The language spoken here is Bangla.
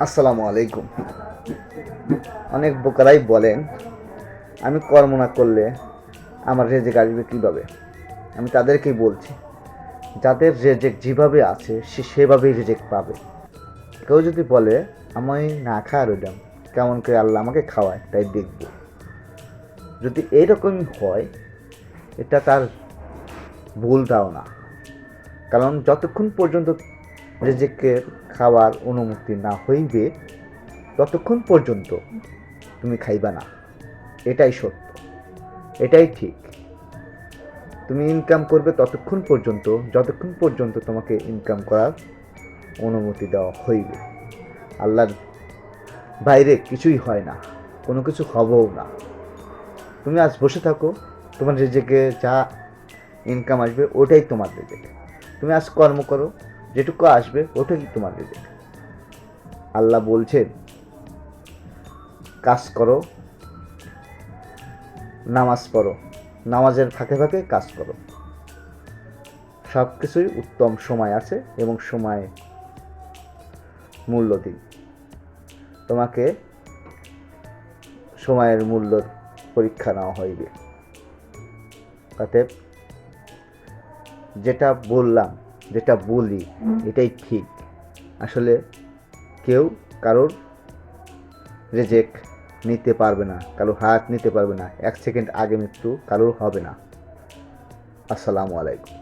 আসসালামু আলাইকুম। অনেক বোকারাই বলেন আমি কর্ম না করলে আমার রেজেক আসবে কীভাবে। আমি তাদেরকেই বলছি, যাদের রেজেক যেভাবে আছে সে সেভাবেই রেজেক পাবে। কেউ যদি বলে আমি না খাওয়া রইলাম, কেমন করে আল্লাহ আমাকে খাওয়ায় তাই দেখব, যদি এইরকমই হয় এটা তার ভুল ধারণা। কারণ যতক্ষণ পর্যন্ত রেজেকের খাওয়ার অনুমতি না হইবে ততক্ষণ পর্যন্ত তুমি খাইবা না। এটাই সত্য, এটাই ঠিক। তুমি ইনকাম করবে ততক্ষণ পর্যন্ত যতক্ষণ পর্যন্ত তোমাকে ইনকাম করার অনুমতি দেওয়া হইবে। আল্লাহর বাইরে কিছুই হয় না, কোনো কিছু হবেও না। তুমি আজ বসে থাকো, তোমার রেজেকে যা ইনকাম আসবে ওটাই তোমার রেজেক। তুমি আজ কর্ম করো, যেটুকু আসবে ওটাই তোমার রেজেক। আল্লাহ বলছেন কাজ করো, নামাজ পড়ো, নামাজের ফাঁকে ফাঁকে কাজ করো। সব কিছুই উত্তম সময় আছে এবং সময় মূল্য দিই। তোমাকে সময়ের মূল্য পরীক্ষা নেওয়া হইবে। অতএব যেটা বললাম, যেটা বলি এটাই ঠিক। আসলে কেউ কারোর রেজেক নিতে পারবে না, কারোর হাত নিতে পারবে না। 1 সেকেন্ড আগে মৃত্যু কারোর হবে না। আসসালামু আলাইকুম।